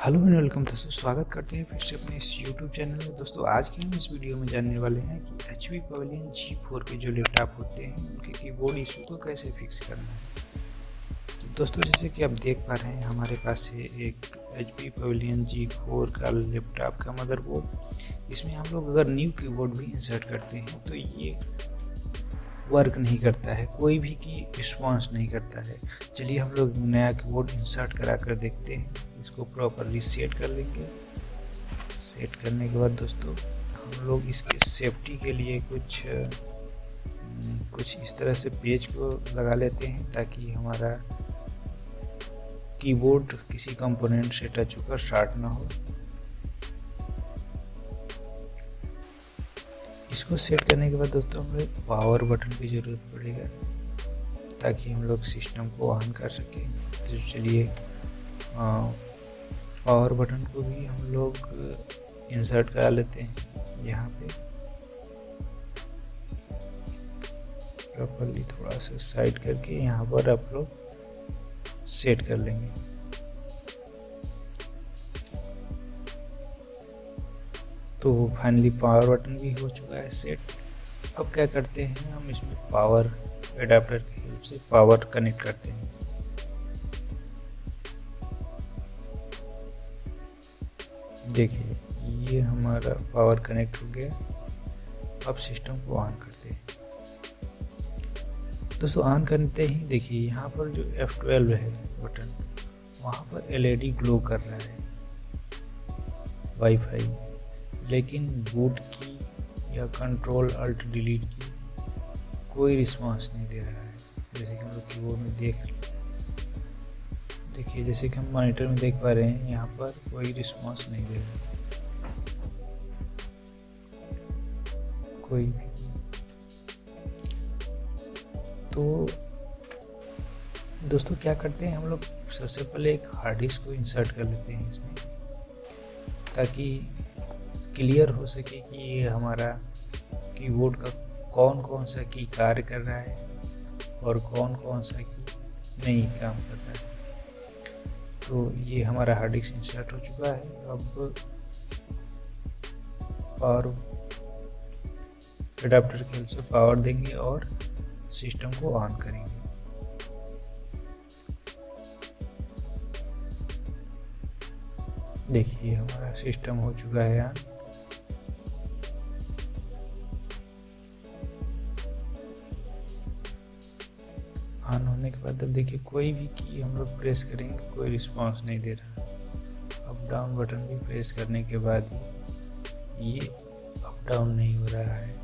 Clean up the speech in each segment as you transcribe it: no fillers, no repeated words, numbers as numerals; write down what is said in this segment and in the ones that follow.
Hello and welcome दोस्तों, स्वागत करते हैं फिर से अपने इस यूट्यूब चैनल में। दोस्तों आज के हम इस वीडियो में जानने वाले हैं कि HP पवेलियन G4 के जो लैपटॉप होते हैं उनके कीबोर्ड इशू को कैसे फिक्स करना है। तो दोस्तों जैसे कि आप देख पा रहे हैं हमारे पास है एक HP पवेलियन G4 का लैपटॉप का मदरबोर्ड। इसमें हम लोग अगर न्यू कीबोर्ड भी इंसर्ट करते हैं तो ये वर्क नहीं करता है, कोई भी की रिस्पॉन्स नहीं करता है। चलिए हम लोग नया कीबोर्ड इंसर्ट करा कर देखते हैं। इसको प्रॉपर रीसेट कर लेंगे। सेट करने के बाद दोस्तों हम लोग इसके सेफ्टी के लिए कुछ इस तरह से पेज को लगा लेते हैं ताकि हमारा कीबोर्ड किसी कंपोनेंट से टच होकर शॉर्ट ना हो। इसको सेट करने के बाद दोस्तों हमें पावर बटन की ज़रूरत पड़ेगा ताकि हम लोग सिस्टम को ऑन कर सकें। तो चलिए पावर बटन को भी हम लोग इंसर्ट करा लेते हैं। यहाँ पे प्रॉपर्ली थोड़ा सा साइड करके यहाँ पर आप लोग सेट कर लेंगे। तो फाइनली पावर बटन भी हो चुका है सेट। अब क्या करते हैं, हम इसमें पावर एडाप्टर की हेल्प से पावर कनेक्ट करते हैं। देखिए ये हमारा पावर कनेक्ट हो गया। अब सिस्टम को ऑन करते हैं। दोस्तों ऑन करते ही देखिए यहाँ पर जो F12 है बटन, वहाँ पर LED ग्लो कर रहा है वाईफाई, लेकिन बूट की या कंट्रोल अल्ट डिलीट की कोई रिस्पांस नहीं दे रहा है। जैसे कि हम लोग कीबोर्ड में देखिए जैसे कि हम मॉनिटर में देख पा रहे हैं, यहाँ पर कोई रिस्पांस नहीं दे रहा है कोई भी। तो दोस्तों क्या करते हैं, हम लोग सबसे पहले एक हार्ड डिस्क को इंसर्ट कर लेते हैं इसमें, ताकि क्लियर हो सके कि ये हमारा कीबोर्ड का कौन कौन सा की कार्य कर रहा है और कौन कौन सा की नहीं काम कर रहा है। तो ये हमारा हार्ड डिस्क इंसर्ट हो चुका है। अब पावर एडाप्टर के हेल्प से पावर देंगे और सिस्टम को ऑन करेंगे। देखिए हमारा सिस्टम हो चुका है ऑन। ऑन होने के बाद अब देखिए कोई भी की हम लोग प्रेस करेंगे कोई रिस्पांस नहीं दे रहा। अप डाउन बटन भी प्रेस करने के बाद ये अप डाउन नहीं हो रहा है,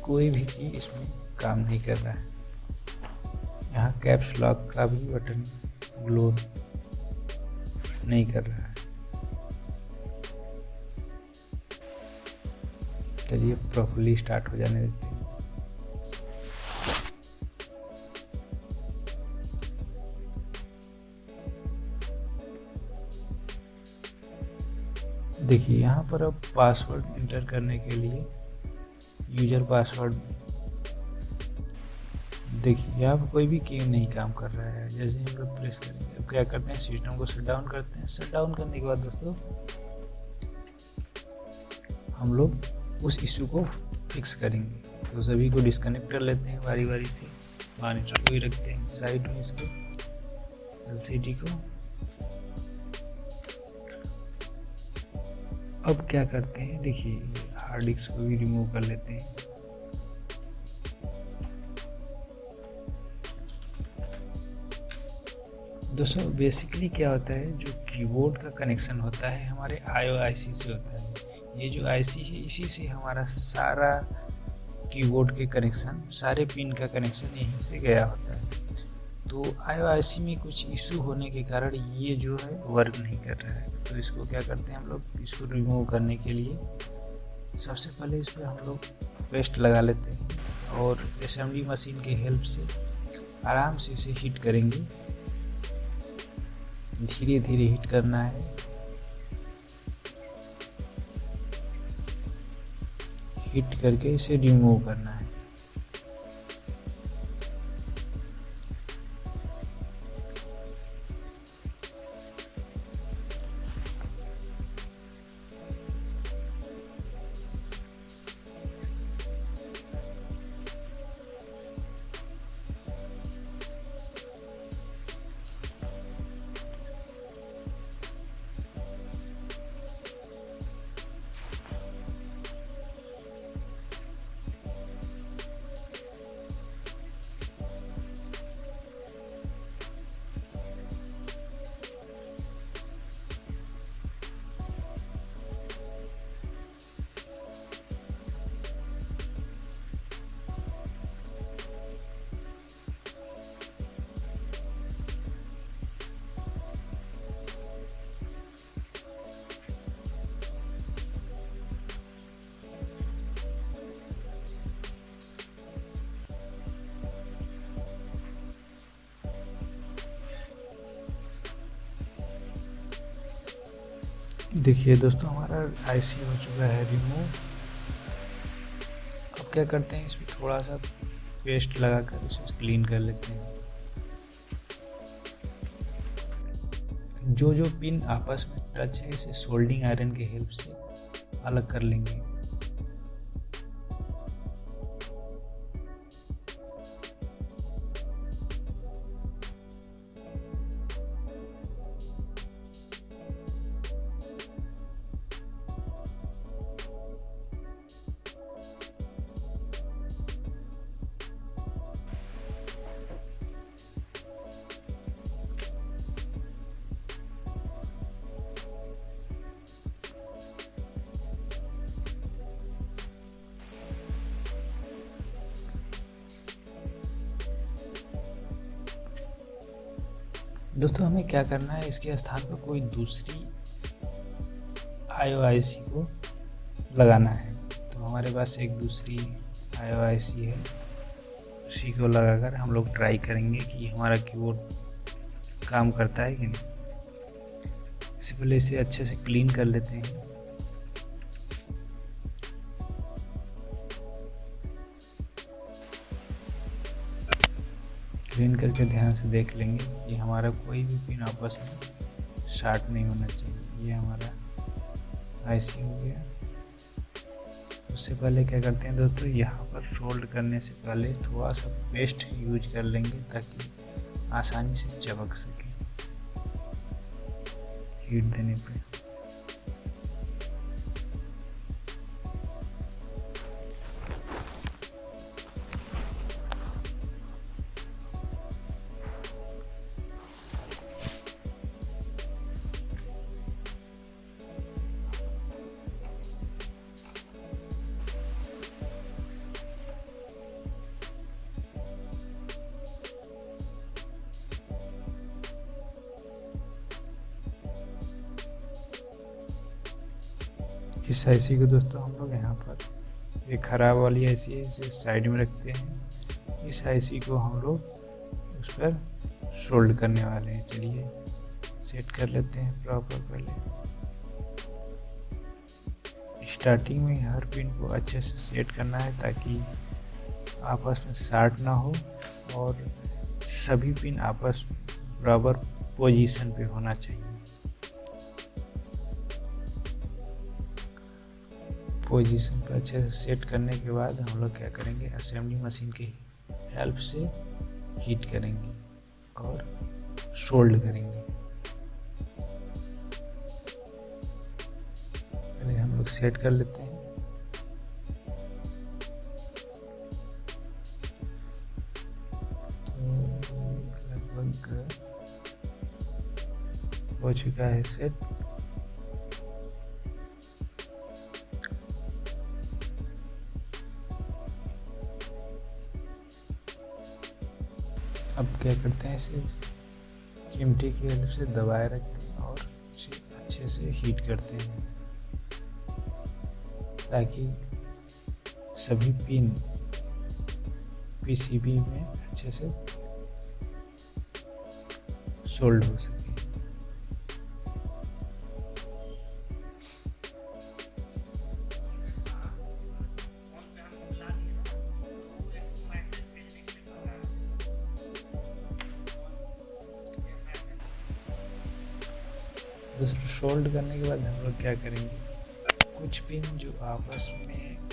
कोई भी की इसमें काम नहीं कर रहा है। यहाँ कैप्स लॉक का भी बटन ग्लो नहीं कर रहा है। चलिए प्रॉपर्ली स्टार्ट हो जाने देते हैं। देखिए यहाँ पर अब पासवर्ड इंटर करने के लिए यूजर पासवर्ड, देखिए यहाँ पर कोई भी की नहीं काम कर रहा है। जैसे हम लोग प्रेस करेंगे, अब क्या करते हैं सिस्टम को शट डाउन करते हैं। शट डाउन करने के बाद दोस्तों हम लोग उस इशू को फिक्स करेंगे। तो सभी को डिस्कनेक्ट कर लेते हैं बारी बारी से। मॉनिटर को ही रखते हैं साइड में, इसको LCD को। अब क्या करते हैं, देखिए हार्ड डिस्क को भी रिमूव कर लेते हैं। दोस्तों बेसिकली क्या होता है, जो कीबोर्ड का कनेक्शन होता है हमारे IO/IC से होता है। ये जो IC है इसी से हमारा सारा कीबोर्ड के कनेक्शन, सारे पिन का कनेक्शन यहीं से गया होता है। तो IO/IC में कुछ इशू होने के कारण ये जो है वर्क नहीं कर रहा है। तो इसको क्या करते हैं हम लोग, इसको रिमूव करने के लिए सबसे पहले इस पर हम लोग पेस्ट लगा लेते हैं और असेंबली मशीन के हेल्प से आराम से इसे हीट करेंगे। धीरे धीरे हीट करना है। हीट करके इसे रिमूव करना है। देखिए दोस्तों, हमारा आईसी हो चुका है रिमूव। अब क्या करते हैं, इसमें थोड़ा सा पेस्ट लगाकर इसे क्लीन कर लेते हैं। जो जो पिन आपस में टच है इसे सोल्डिंग आयरन की हेल्प से अलग कर लेंगे। दोस्तों, हमें क्या करना है, इसके स्थान पर कोई दूसरी IOIC को लगाना है। तो हमारे पास एक दूसरी IOIC है, उसी को लगाकर हम लोग ट्राई करेंगे कि हमारा कीबोर्ड काम करता है कि नहीं। इससे पहले इसे अच्छे से क्लीन कर लेते हैं। क्लीन करके ध्यान से देख लेंगे कि हमारा कोई भी पिन आपस में शॉर्ट नहीं होना चाहिए। ये हमारा IC हो गया। उससे पहले क्या करते हैं दोस्तों, यहाँ पर सोल्ड करने से पहले थोड़ा सा पेस्ट यूज कर लेंगे ताकि आसानी से चिपक सके हीट देने पे। इस IC को दोस्तों हम लोग यहाँ पर एक खराब वाली IC है, इसे साइड में रखते हैं। इस IC को हम लोग उस पर सोल्ड करने वाले हैं। चलिए सेट कर लेते हैं प्रॉपर। पहले स्टार्टिंग में हर पिन को अच्छे से सेट करना है ताकि आपस में शॉर्ट ना हो और सभी पिन आपस में बराबर पोजीशन पे होना चाहिए। पोजीशन पर अच्छे से सेट करने के बाद हम लोग क्या करेंगे, असेंबली मशीन की हेल्प से हीट करेंगे और सोल्ड करेंगे। पहले हम लोग सेट कर लेते हैं। तो लगभग हो चुका है सेट। अब क्या करते हैं, इसे चिमटी की हेल्प से दबाए रखते हैं और इसे अच्छे से हीट करते हैं ताकि सभी पिन PCB में अच्छे से सोल्ड हो सके। दोस्तों, सोल्ड करने के बाद हम लोग क्या करेंगे, कुछ पिन जो आपस में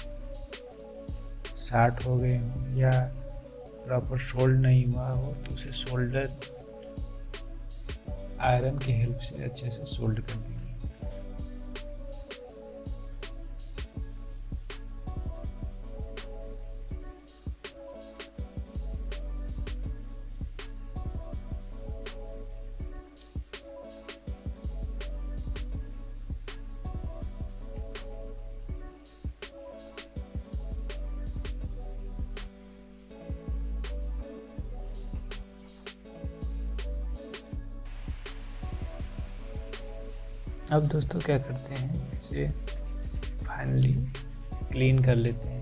शॉर्ट हो गए हों या प्रॉपर सोल्ड नहीं हुआ हो तो उसे सोल्डर आयरन की हेल्प से अच्छे से सोल्ड कर देंगे। अब दोस्तों क्या करते हैं, इसे फाइनली क्लीन कर लेते हैं।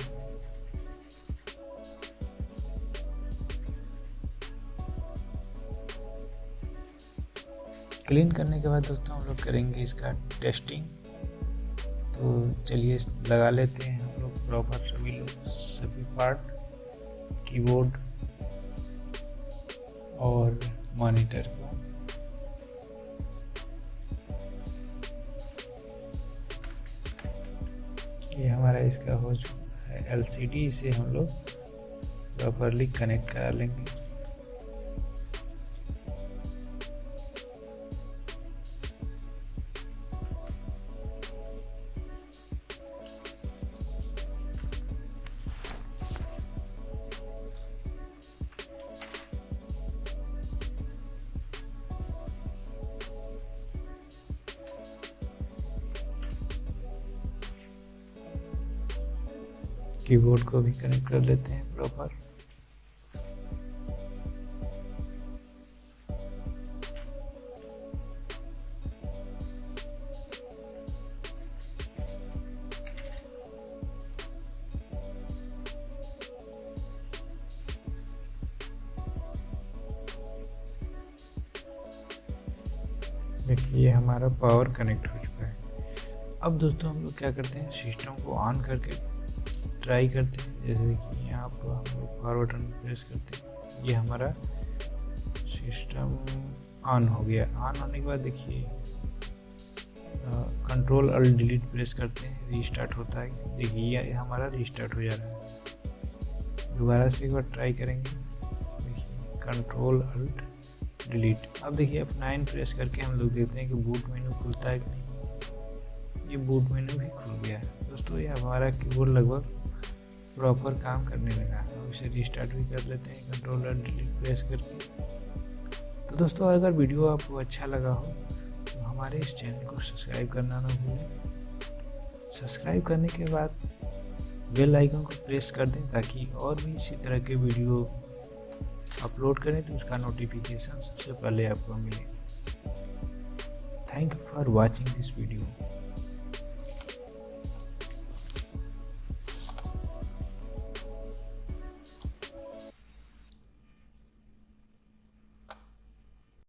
क्लीन करने के बाद दोस्तों हम लोग करेंगे इसका टेस्टिंग। तो चलिए लगा लेते हैं हम लोग प्रॉपर सभी पार्ट, कीबोर्ड और मॉनिटर को। ये हमारा इसका हो चुका है LCD, इसे हम लोग प्रॉपरली कनेक्ट करा लेंगे। कीबोर्ड को भी कनेक्ट कर लेते हैं प्रॉपर। देखिए हमारा पावर कनेक्ट हो चुका है। अब दोस्तों हम लोग क्या करते हैं, सिस्टम को ऑन करके ट्राई करते हैं। जैसे देखिए यहाँ पर हम लोग पावर बटन प्रेस करते हैं, ये हमारा सिस्टम ऑन हो गया। ऑन होने के बाद देखिए कंट्रोल अल्ट डिलीट प्रेस करते हैं, रीस्टार्ट होता है। देखिए ये हमारा रीस्टार्ट हो जा रहा है। दोबारा से एक बार ट्राई करेंगे, देखिए कंट्रोल अल्ट डिलीट। अब देखिए F9 प्रेस करके हम लोग देखते हैं कि बूट मेन्यू खुलता है कि नहीं। ये बूट मेन्यू भी खुल गया है दोस्तों। ये हमारा कीबोर्ड लगभग प्रॉपर काम करने लगा। अब इसे रिस्टार्ट भी कर लेते हैं कंट्रोल और डिलीट प्रेस करके। तो दोस्तों अगर वीडियो आपको अच्छा लगा हो तो हमारे इस चैनल को सब्सक्राइब करना ना भूलें। सब्सक्राइब करने के बाद बेल आइकन को प्रेस कर दें ताकि और भी इसी तरह के वीडियो अपलोड करें तो उसका नोटिफिकेशन सबसे पहले आपको मिले। Thank you for watching this video.